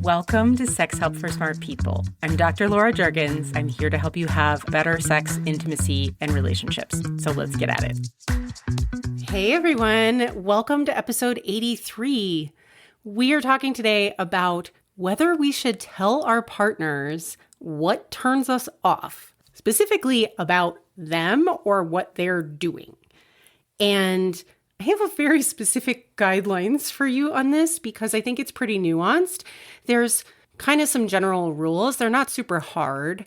Welcome to Sex Help for Smart People. I'm Dr. Laura Jurgens. I'm here to help you have better sex, intimacy, and relationships. So let's get at it. Hey everyone, welcome to episode 83. We are talking today about whether we should tell our partners what turns us off, specifically about them or what they're doing. And I have a very specific guidelines for you on this because I think it's pretty nuanced. There's kind of some general rules. They're not super hard,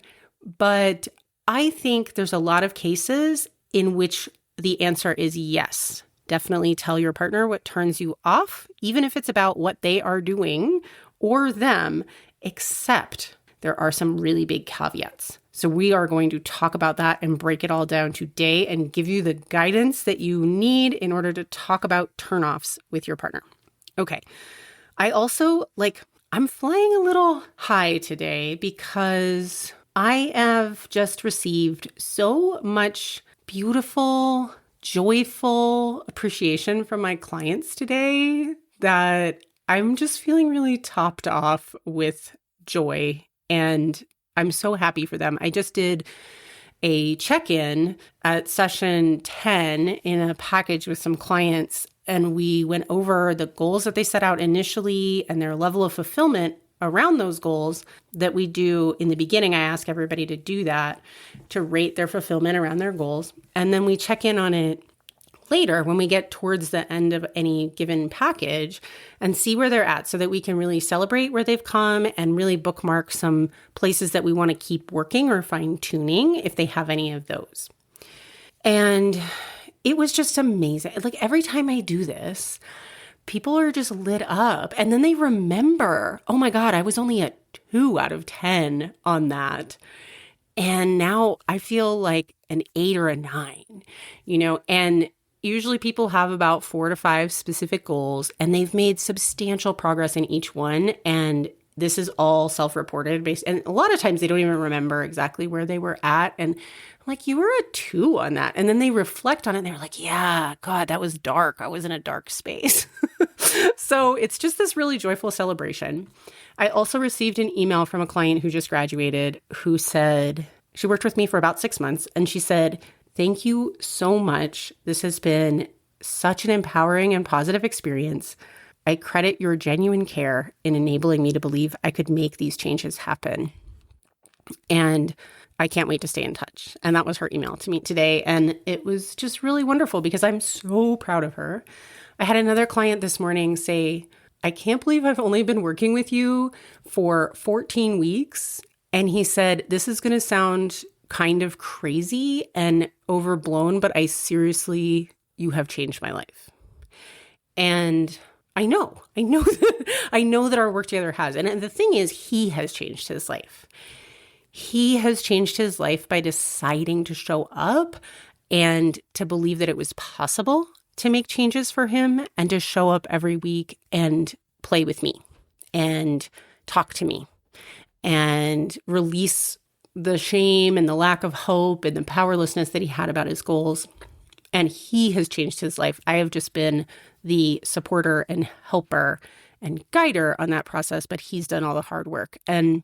but I think there's a lot of cases in which the answer is yes. Definitely tell your partner what turns you off, even if it's about what they are doing or them, except there are some really big caveats. So we are going to talk about that and break it all down today and give you the guidance that you need in order to talk about turnoffs with your partner. Okay. I also, I'm flying a little high today because I have just received so much beautiful, joyful appreciation from my clients today that I'm just feeling really topped off with joy, and I'm so happy for them. I just did a check-in at session 10 in a package with some clients, and we went over the goals that they set out initially and their level of fulfillment around those goals that we do in the beginning. I ask everybody to do that, to rate their fulfillment around their goals. And then we check in on it later when we get towards the end of any given package and see where they're at so that we can really celebrate where they've come and really bookmark some places that we want to keep working or fine-tuning if they have any of those. And it was just amazing. Every time I do this, people are just lit up and then they remember, oh my God, I was only at 2 out of 10 on that. And now I feel like an 8 or a 9, and usually people have about 4 to 5 specific goals, and they've made substantial progress in each one. And this is all self-reported based. And a lot of times they don't even remember exactly where they were at. And I'm like, you were a 2 on that. And then they reflect on it and they're like, yeah, God, that was dark. I was in a dark space. So it's just this really joyful celebration. I also received an email from a client who just graduated who said, she worked with me for about 6 months. And she said, thank you so much. This has been such an empowering and positive experience. I credit your genuine care in enabling me to believe I could make these changes happen. And I can't wait to stay in touch. And that was her email to me today. And it was just really wonderful because I'm so proud of her. I had another client this morning say, I can't believe I've only been working with you for 14 weeks. And he said, this is going to sound kind of crazy and overblown, but you have changed my life. And I know that our work together has. And the thing is, he has changed his life. He has changed his life by deciding to show up and to believe that it was possible to make changes for him and to show up every week and play with me and talk to me and release the shame and the lack of hope and the powerlessness that he had about his goals. And he has changed his life. I have just been the supporter and helper and guider on that process, but he's done all the hard work. And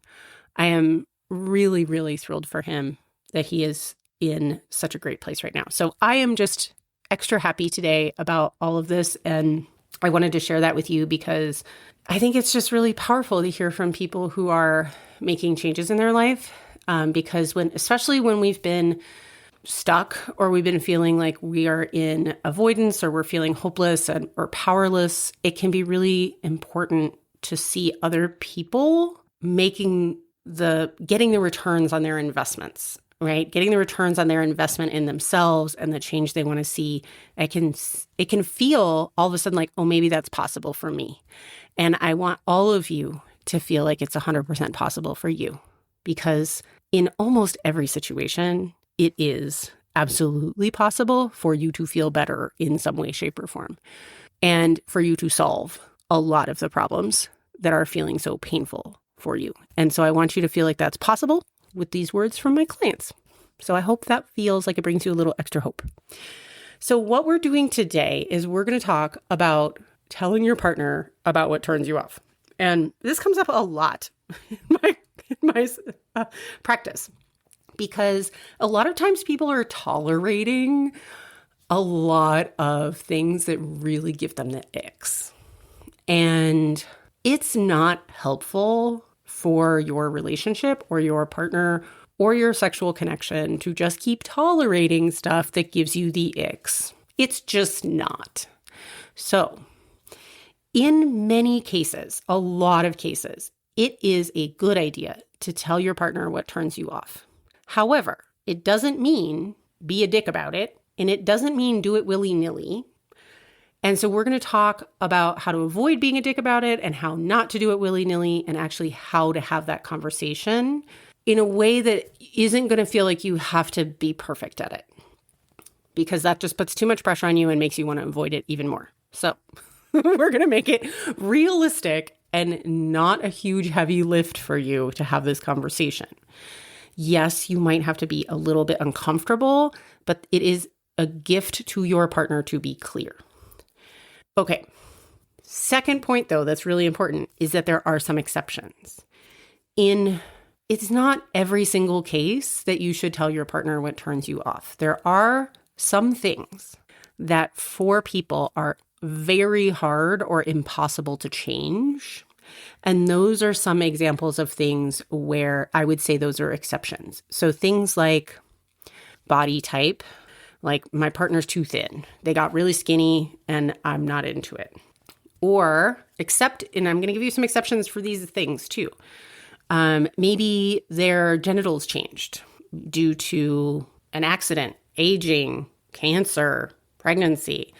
I am really, really thrilled for him that he is in such a great place right now. So I am just extra happy today about all of this. And I wanted to share that with you because I think it's just really powerful to hear from people who are making changes in their life. Because especially when we've been stuck or we've been feeling like we are in avoidance or we're feeling hopeless or powerless, it can be really important to see other people getting the returns on their investments, right? Getting the returns on their investment in themselves and the change they want to see. It can feel all of a sudden like, oh, maybe that's possible for me. And I want all of you to feel like it's 100% possible for you, because in almost every situation, it is absolutely possible for you to feel better in some way, shape, or form, and for you to solve a lot of the problems that are feeling so painful for you. And so I want you to feel like that's possible with these words from my clients. So I hope that feels like it brings you a little extra hope. So what we're doing today is we're going to talk about telling your partner about what turns you off. And this comes up a lot in my practice, because a lot of times people are tolerating a lot of things that really give them the icks. And it's not helpful for your relationship or your partner or your sexual connection to just keep tolerating stuff that gives you the icks. It's just not. So, in many cases, a lot of cases, it is a good idea to tell your partner what turns you off. However, it doesn't mean be a dick about it, and it doesn't mean do it willy-nilly. And so we're going to talk about how to avoid being a dick about it and how not to do it willy-nilly, and actually how to have that conversation in a way that isn't going to feel like you have to be perfect at it, because that just puts too much pressure on you and makes you want to avoid it even more. So we're going to make it realistic and not a huge heavy lift for you to have this conversation. Yes, you might have to be a little bit uncomfortable, but it is a gift to your partner to be clear. Okay. Second point, though, that's really important is that there are some exceptions. It's not every single case that you should tell your partner what turns you off. There are some things that for people are very hard or impossible to change. And those are some examples of things where I would say those are exceptions. So things like body type, like my partner's too thin. They got really skinny and I'm not into it. Or and I'm going to give you some exceptions for these things too. Maybe their genitals changed due to an accident, aging, cancer, pregnancy.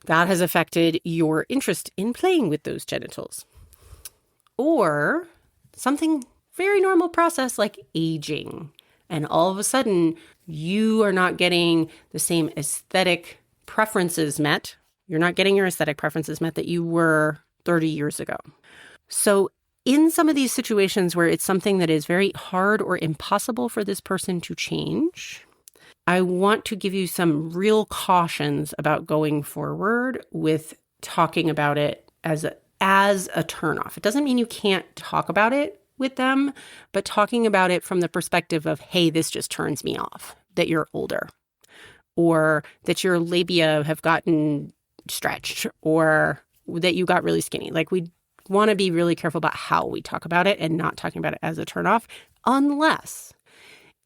That has affected your interest in playing with those genitals. Or something very normal process like aging. And all of a sudden, you are not getting the same aesthetic preferences met. You're not getting your aesthetic preferences met that you were 30 years ago. So in some of these situations where it's something that is very hard or impossible for this person to change, I want to give you some real cautions about going forward with talking about it as a turnoff. It doesn't mean you can't talk about it with them, but talking about it from the perspective of, hey, this just turns me off, that you're older, or that your labia have gotten stretched, or that you got really skinny. Like, we want to be really careful about how we talk about it and not talking about it as a turnoff, unless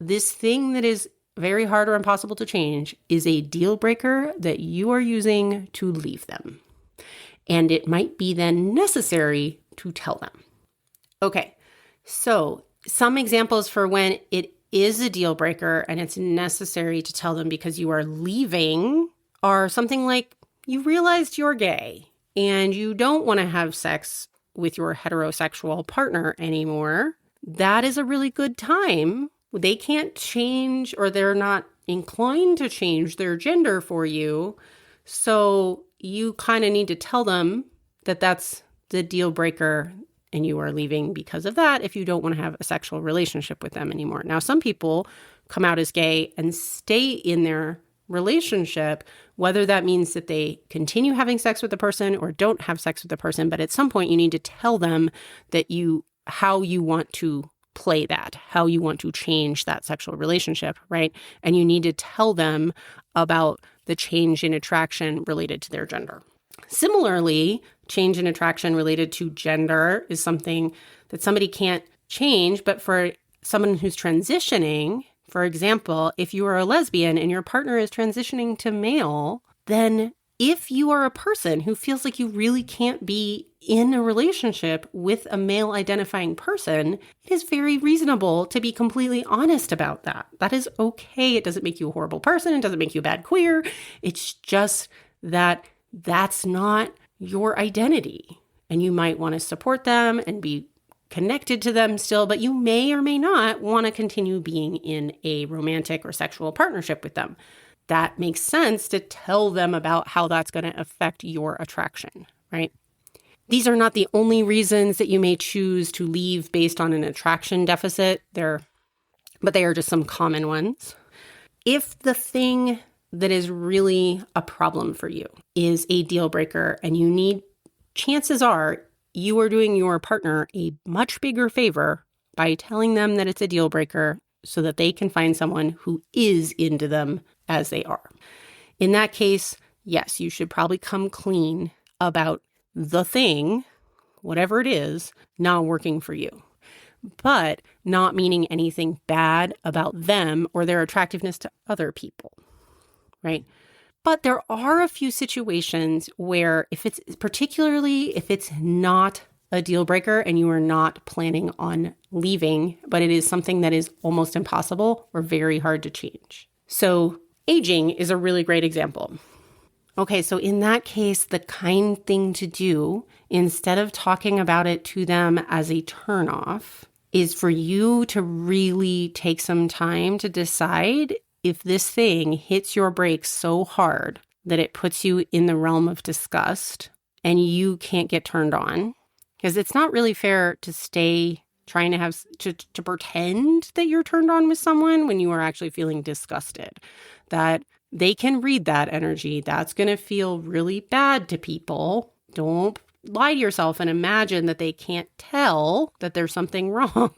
this thing that is very hard or impossible to change is a deal breaker that you are using to leave them. And it might be then necessary to tell them. Okay, so some examples for when it is a deal breaker and it's necessary to tell them because you are leaving are something like you realized you're gay and you don't want to have sex with your heterosexual partner anymore. That is a really good time. They can't change, or they're not inclined to change their gender for you. So you kind of need to tell them that that's the deal breaker and you are leaving because of that if you don't want to have a sexual relationship with them anymore. Now, some people come out as gay and stay in their relationship, whether that means that they continue having sex with the person or don't have sex with the person. But at some point, you need to tell them that how you want to play that, how you want to change that sexual relationship, right? And you need to tell them about the change in attraction related to their gender. Similarly, change in attraction related to gender is something that somebody can't change, but for someone who's transitioning, for example, if you are a lesbian and your partner is transitioning to male, then if you are a person who feels like you really can't be in a relationship with a male identifying person, it is very reasonable to be completely honest about that. That is okay. It doesn't make you a horrible person. It doesn't make you a bad queer. It's just that that's not your identity. And you might want to support them and be connected to them still, but you may or may not want to continue being in a romantic or sexual partnership with them. That makes sense to tell them about how that's going to affect your attraction, right? These are not the only reasons that you may choose to leave based on an attraction deficit, but they are just some common ones. If the thing that is really a problem for you is a deal breaker and chances are you are doing your partner a much bigger favor by telling them that it's a deal breaker so that they can find someone who is into them as they are. In that case, yes, you should probably come clean about the thing, whatever it is, not working for you, but not meaning anything bad about them or their attractiveness to other people, right? But there are a few situations where if it's not a deal breaker and you are not planning on leaving, but it is something that is almost impossible or very hard to change. So aging is a really great example. Okay, so in that case, the kind thing to do, instead of talking about it to them as a turnoff, is for you to really take some time to decide if this thing hits your brakes so hard that it puts you in the realm of disgust and you can't get turned on. Because it's not really fair to stay trying to have to pretend that you're turned on with someone when you are actually feeling disgusted. That they can read that energy. That's going to feel really bad to people. Don't lie to yourself and imagine that they can't tell that there's something wrong,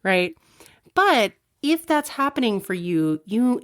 right? But if that's happening for you, you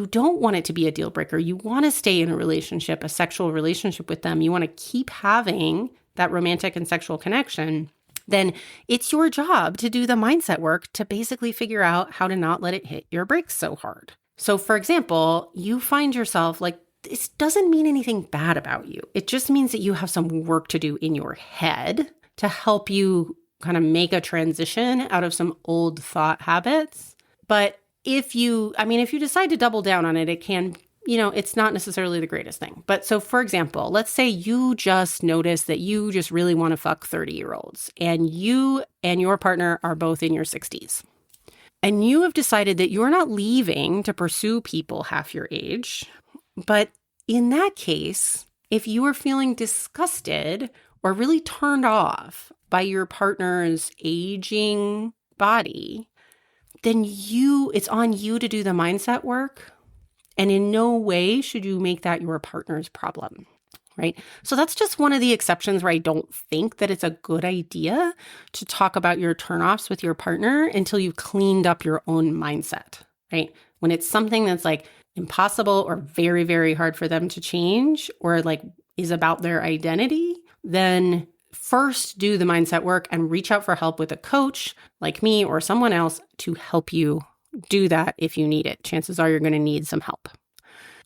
don't want it to be a deal breaker, you want to stay in a relationship, a sexual relationship with them, you want to keep having that romantic and sexual connection, then it's your job to do the mindset work to basically figure out how to not let it hit your brakes so hard. So for example, you find yourself like, this doesn't mean anything bad about you. It just means that you have some work to do in your head to help you kind of make a transition out of some old thought habits. But if you decide to double down on it, it can, it's not necessarily the greatest thing. But so for example, let's say you just notice that you just really want to fuck 30-year-olds and you and your partner are both in your 60s. And you have decided that you're not leaving to pursue people half your age. But in that case, if you are feeling disgusted or really turned off by your partner's aging body, then it's on you to do the mindset work. And in no way should you make that your partner's problem, right? So that's just one of the exceptions where I don't think that it's a good idea to talk about your turnoffs with your partner until you've cleaned up your own mindset, right? When it's something that's like impossible or very, very hard for them to change or like is about their identity, then first do the mindset work and reach out for help with a coach like me or someone else to help you do that if you need it. Chances are you're going to need some help.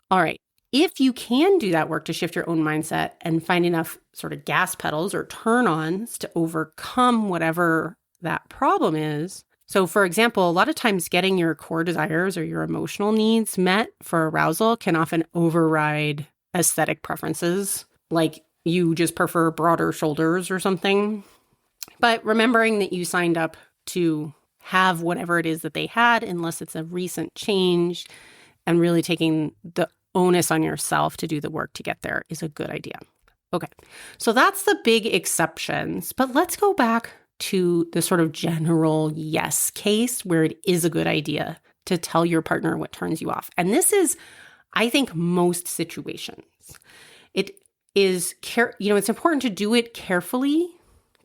All right. If you can do that work to shift your own mindset and find enough sort of gas pedals or turn-ons to overcome whatever that problem is. So for example, a lot of times getting your core desires or your emotional needs met for arousal can often override aesthetic preferences, like you just prefer broader shoulders or something. But remembering that you signed up to have whatever it is that they had, unless it's a recent change, and really taking the onus on yourself to do the work to get there is a good idea. Okay, so that's the big exceptions, but let's go back to the sort of general yes case where it is a good idea to tell your partner what turns you off. And this is, I think, most situations. It is, it's important to do it carefully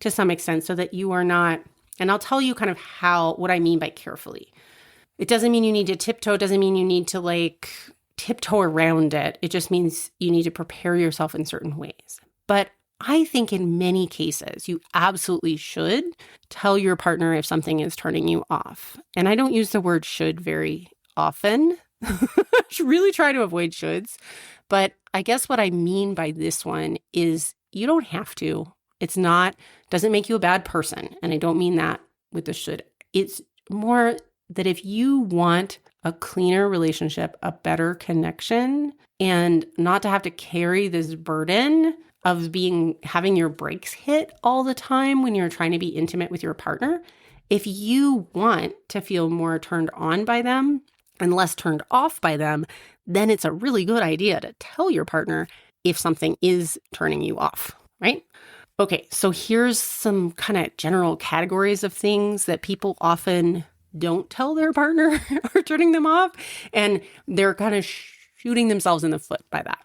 to some extent so that you are not, and I'll tell you kind of what I mean by carefully. It doesn't mean you need to tiptoe. It doesn't mean you need to tiptoe around it. It just means you need to prepare yourself in certain ways. But I think in many cases, you absolutely should tell your partner if something is turning you off. And I don't use the word should very often. I should really try to avoid shoulds. But I guess what I mean by this one is you don't have to. Doesn't make you a bad person. And I don't mean that with the should. It's more that if you want a cleaner relationship, a better connection, and not to have to carry this burden of having your brakes hit all the time when you're trying to be intimate with your partner, if you want to feel more turned on by them and less turned off by them, then it's a really good idea to tell your partner if something is turning you off, right? Okay, so here's some kind of general categories of things that people often don't tell their partner are turning them off, and they're kind of shooting themselves in the foot by that.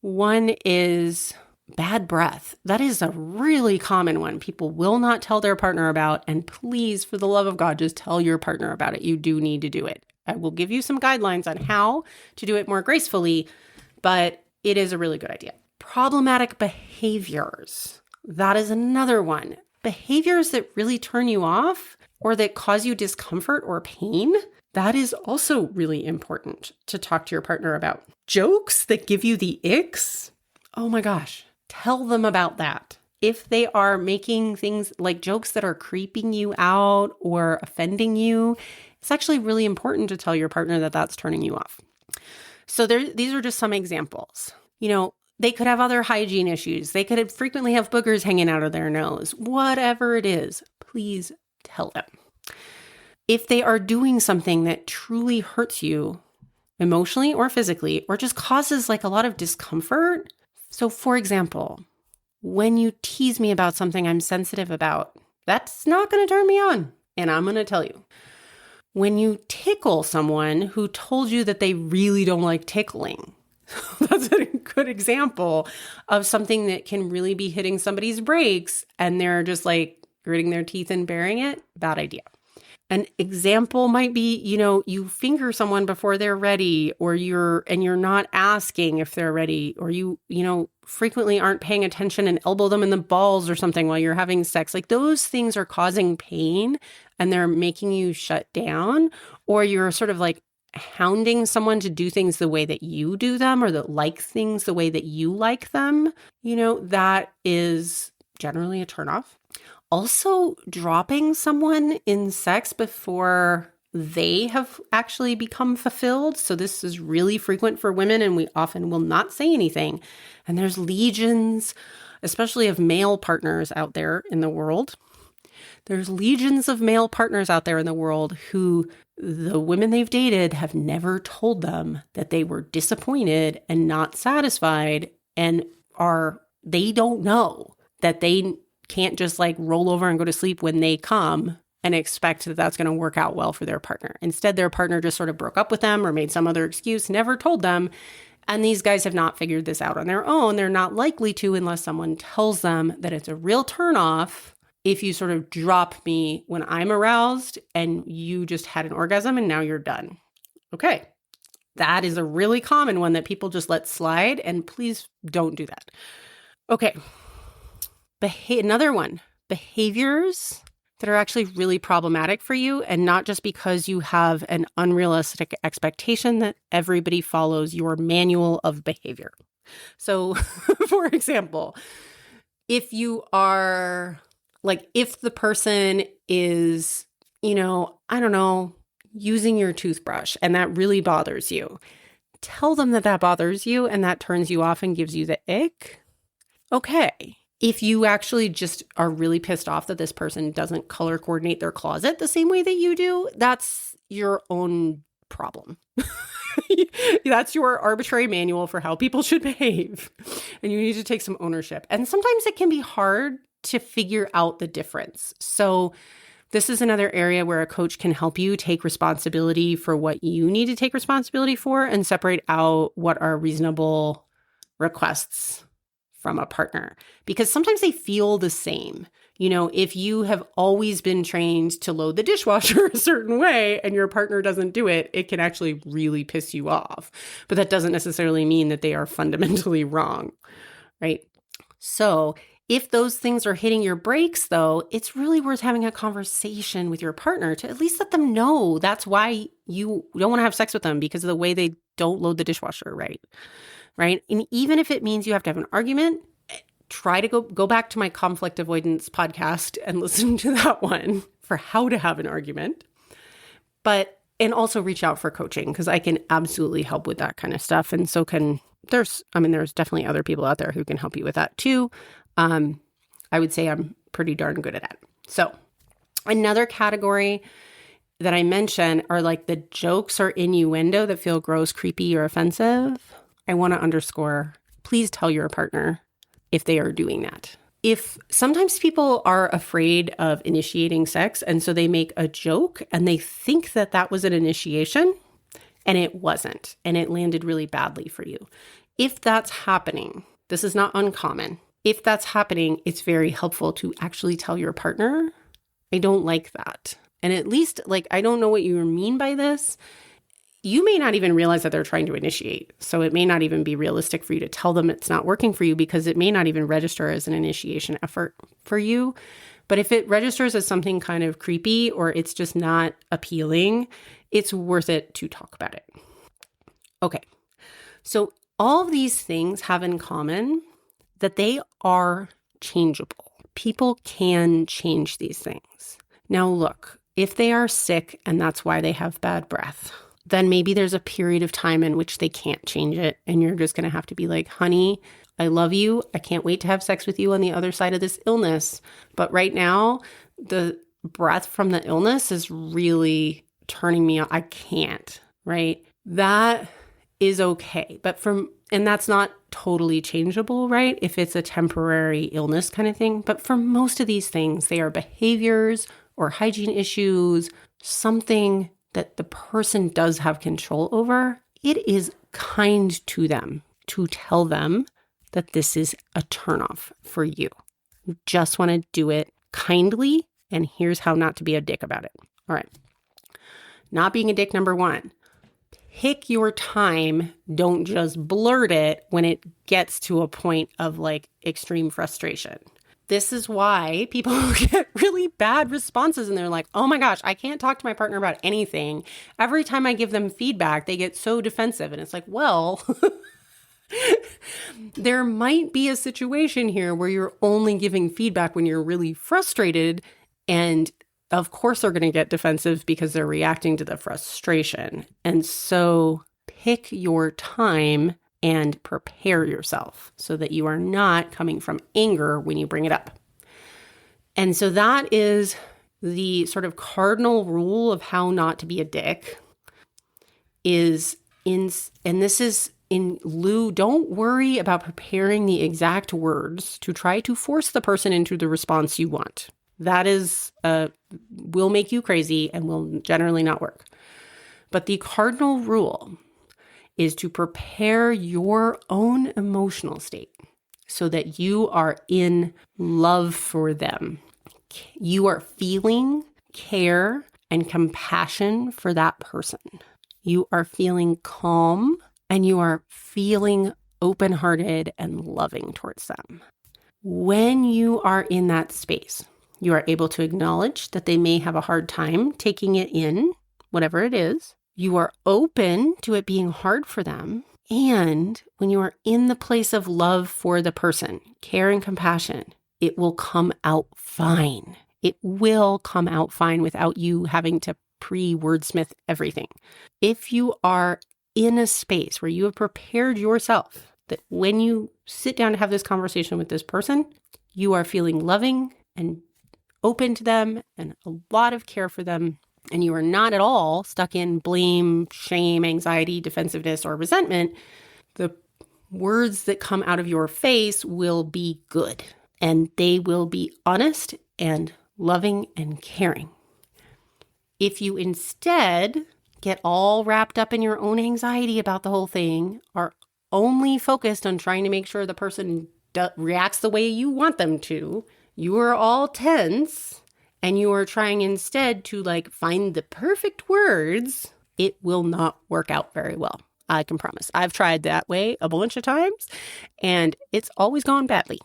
One is bad breath. That is a really common one. People will not tell their partner about, and please, for the love of God, just tell your partner about it. You do need to do it. I will give you some guidelines on how to do it more gracefully, but it is a really good idea. Problematic behaviors. That is another one. Behaviors that really turn you off or that cause you discomfort or pain. That is also really important to talk to your partner about. Jokes that give you the icks. Oh my gosh. Tell them about that. If they are making things like jokes that are creeping you out or offending you, it's actually really important to tell your partner that that's turning you off. So these are just some examples. They could have other hygiene issues. They could frequently have boogers hanging out of their nose. Whatever it is, please tell them. If they are doing something that truly hurts you emotionally or physically, or just causes like a lot of discomfort. So for example, when you tease me about something I'm sensitive about, that's not going to turn me on. And I'm going to tell you. When you tickle someone who told you that they really don't like tickling, that's a good example of something that can really be hitting somebody's brakes and they're just like gritting their teeth and bearing it. Bad idea. An example might be, you finger someone before they're ready, or you're not asking if they're ready, or you frequently aren't paying attention and elbow them in the balls or something while you're having sex. Like those things are causing pain and they're making you shut down, or you're sort of like hounding someone to do things the way that you do them, or that like things the way that you like them. That is generally a turnoff. Also, dropping someone in sex before they have actually become fulfilled. So this is really frequent for women, and we often will not say anything. And there's legions, especially of male partners out there in the world. There's legions of male partners out there in the world who the women they've dated have never told them that they were disappointed and not satisfied, and they don't know that they can't just like roll over and go to sleep when they come and expect that that's going to work out well for their partner. Instead, their partner just sort of broke up with them or made some other excuse, never told them. And these guys have not figured this out on their own. They're not likely to unless someone tells them that it's a real turnoff if you sort of drop me when I'm aroused and you just had an orgasm and now you're done. Okay. That is a really common one that people just let slide, and please don't do that. Okay. Another one, behaviors that are actually really problematic for you, and not just because you have an unrealistic expectation that everybody follows your manual of behavior. So, for example, if the person is, using your toothbrush and that really bothers you, tell them that bothers you and that turns you off and gives you the ick. Okay. If you actually just are really pissed off that this person doesn't color coordinate their closet the same way that you do, that's your own problem. That's your arbitrary manual for how people should behave. And you need to take some ownership. And sometimes it can be hard to figure out the difference. So this is another area where a coach can help you take responsibility for what you need to take responsibility for and separate out what are reasonable requests from a partner, because sometimes they feel the same. If you have always been trained to load the dishwasher a certain way and your partner doesn't do it, it can actually really piss you off. But that doesn't necessarily mean that they are fundamentally wrong, right? So if those things are hitting your brakes, though, it's really worth having a conversation with your partner to at least let them know that's why you don't want to have sex with them, because of the way they don't load the dishwasher right? And even if it means you have to have an argument, try to go back to my conflict avoidance podcast and listen to that one for how to have an argument. And also reach out for coaching, because I can absolutely help with that kind of stuff. And so there's definitely other people out there who can help you with that too. I would say I'm pretty darn good at that. So another category that I mentioned are like the jokes or innuendo that feel gross, creepy, or offensive. I want to underscore, please tell your partner if they are doing that. If sometimes people are afraid of initiating sex, and so they make a joke and they think that was an initiation, and it wasn't, and it landed really badly for you. If that's happening, this is not uncommon. if that's happening, it's very helpful to actually tell your partner, I don't like that. And at least, like, I don't know what you mean by this. You may not even realize that they're trying to initiate. So it may not even be realistic for you to tell them it's not working for you, because it may not even register as an initiation effort for you. But if it registers as something kind of creepy or it's just not appealing, it's worth it to talk about it. Okay. So all of these things have in common that they are changeable. People can change these things. Now look, if they are sick and that's why they have bad breath, then maybe there's a period of time in which they can't change it. And you're just going to have to be like, honey, I love you. I can't wait to have sex with you on the other side of this illness. But right now, the breath from the illness is really turning me on. I can't, right? That is okay. And that's not totally changeable, right? If it's a temporary illness kind of thing. But for most of these things, they are behaviors or hygiene issues, something that the person does have control over. It is kind to them to tell them that this is a turnoff for you. You just want to do it kindly, and here's how not to be a dick about it. All right. Not being a dick, number one. Pick your time. Don't just blurt it when it gets to a point of like extreme frustration. This is why people get really bad responses and they're like, oh my gosh, I can't talk to my partner about anything. Every time I give them feedback, they get so defensive. And it's like, well, there might be a situation here where you're only giving feedback when you're really frustrated. And of course, they're going to get defensive because they're reacting to the frustration. And so pick your time and prepare yourself so that you are not coming from anger when you bring it up. And so that is the sort of cardinal rule of how not to be a dick and this is in lieu, don't worry about preparing the exact words to try to force the person into the response you want. That is, will make you crazy and will generally not work. But the cardinal rule is to prepare your own emotional state so that you are in love for them. You are feeling care and compassion for that person. You are feeling calm and you are feeling open-hearted and loving towards them. When you are in that space, you are able to acknowledge that they may have a hard time taking it in, whatever it is. You are open to it being hard for them. And when you are in the place of love for the person, care and compassion, it will come out fine. It will come out fine without you having to pre-wordsmith everything. If you are in a space where you have prepared yourself that when you sit down to have this conversation with this person, you are feeling loving and open to them and a lot of care for them, and you are not at all stuck in blame, shame, anxiety, defensiveness, or resentment, the words that come out of your face will be good, and they will be honest and loving and caring. If you instead get all wrapped up in your own anxiety about the whole thing, are only focused on trying to make sure the person reacts the way you want them to, you are all tense and you are trying instead to like find the perfect words, it will not work out very well. I can promise. I've tried that way a bunch of times and it's always gone badly.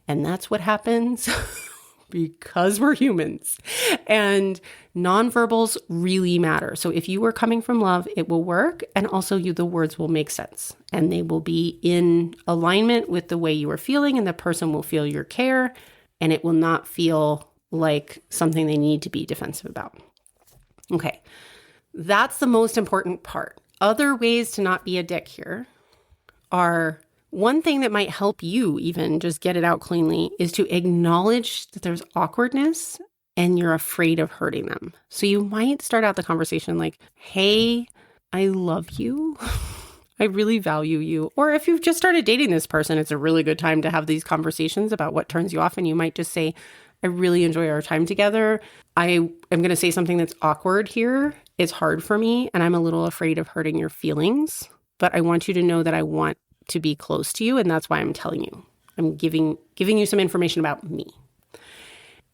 And that's what happens because we're humans. And nonverbals really matter. So if you are coming from love, it will work. And also the words will make sense and they will be in alignment with the way you are feeling, and the person will feel your care, and it will not feel like something they need to be defensive about. Okay. That's the most important part. Other ways to not be a dick here are, one thing that might help you even just get it out cleanly is to acknowledge that there's awkwardness and you're afraid of hurting them. So you might start out the conversation like, hey, I love you. I really value you. Or if you've just started dating this person, it's a really good time to have these conversations about what turns you off. And you might just say, I really enjoy our time together. I am going to say something that's awkward here. It's hard for me and I'm a little afraid of hurting your feelings, but I want you to know that I want to be close to you, and that's why I'm telling you. I'm giving you some information about me.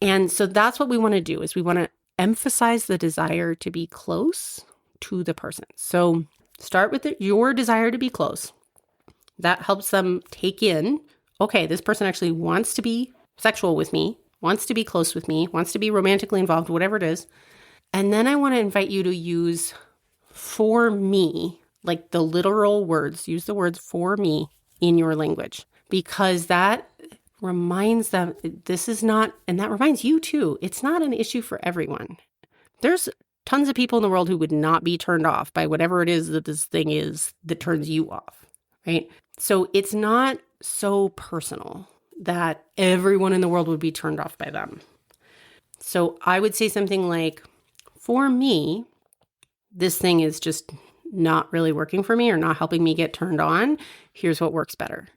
And so that's what we want to do, is we want to emphasize the desire to be close to the person. So start with your desire to be close. That helps them take in, okay, this person actually wants to be sexual with me, wants to be close with me, wants to be romantically involved, whatever it is. And then I want to invite you to use for me, like the literal words, use the words for me in your language, because that reminds them this is not, and that reminds you too, it's not an issue for everyone. There's tons of people in the world who would not be turned off by whatever it is that this thing is that turns you off, right? So it's not so personal that everyone in the world would be turned off by them. So I would say something like, for me, this thing is just not really working for me or not helping me get turned on. Here's what works better.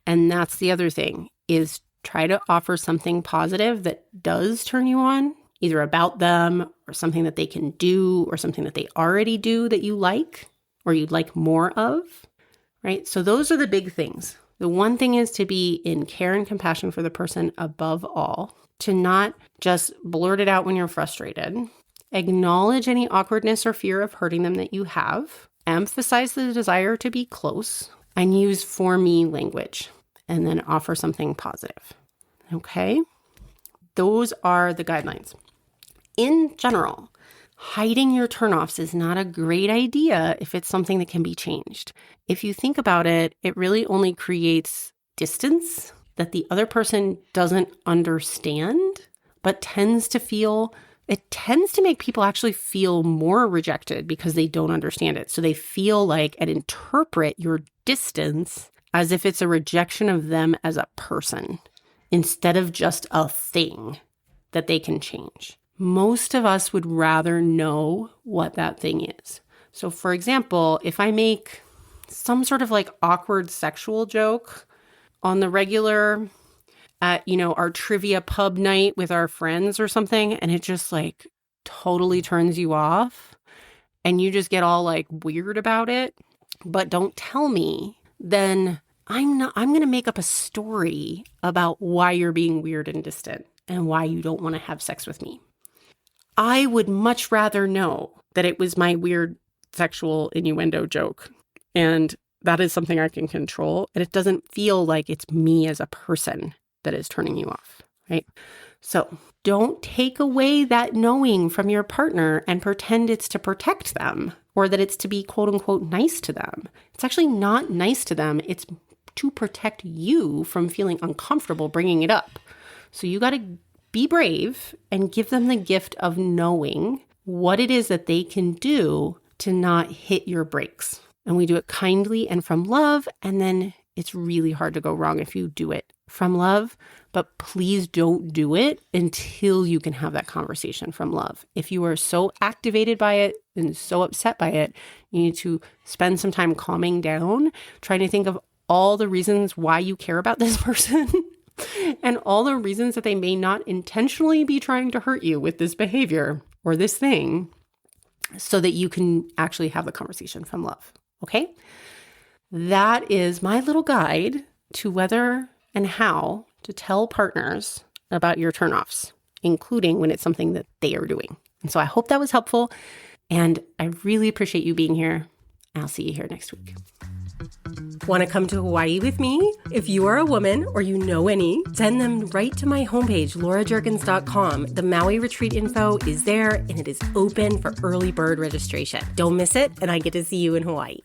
And that's the other thing, is try to offer something positive that does turn you on, either about them or something that they can do or something that they already do that you like or you'd like more of, right? So those are the big things. The one thing is to be in care and compassion for the person above all, to not just blurt it out when you're frustrated, acknowledge any awkwardness or fear of hurting them that you have, emphasize the desire to be close, and use for me language, and then offer something positive. Okay? Those are the guidelines. In general, hiding your turnoffs is not a great idea if it's something that can be changed. If you think about it, it really only creates distance that the other person doesn't understand, but tends to make people actually feel more rejected because they don't understand it. So they feel like and interpret your distance as if it's a rejection of them as a person instead of just a thing that they can change. Most of us would rather know what that thing is. So for example, if I make some sort of like awkward sexual joke on the regular at, our trivia pub night with our friends or something, and it just like totally turns you off and you just get all like weird about it, but don't tell me, then I'm going to make up a story about why you're being weird and distant and why you don't want to have sex with me. I would much rather know that it was my weird sexual innuendo joke, and that is something I can control, and it doesn't feel like it's me as a person that is turning you off, right? So don't take away that knowing from your partner and pretend it's to protect them or that it's to be quote unquote nice to them. It's actually not nice to them. It's to protect you from feeling uncomfortable bringing it up. So you got to be brave and give them the gift of knowing what it is that they can do to not hit your brakes. And we do it kindly and from love, and then it's really hard to go wrong if you do it from love, but please don't do it until you can have that conversation from love. If you are so activated by it and so upset by it, you need to spend some time calming down, trying to think of all the reasons why you care about this person and all the reasons that they may not intentionally be trying to hurt you with this behavior or this thing, so that you can actually have the conversation from love. Okay? That is my little guide to whether and how to tell partners about your turnoffs, including when it's something that they are doing. And so I hope that was helpful, and I really appreciate you being here. I'll see you here next week. Want to come to Hawaii with me? If you are a woman or you know any, send them right to my homepage, laurajurgens.com. The Maui retreat info is there, and it is open for early bird registration. Don't miss it, and I get to see you in Hawaii.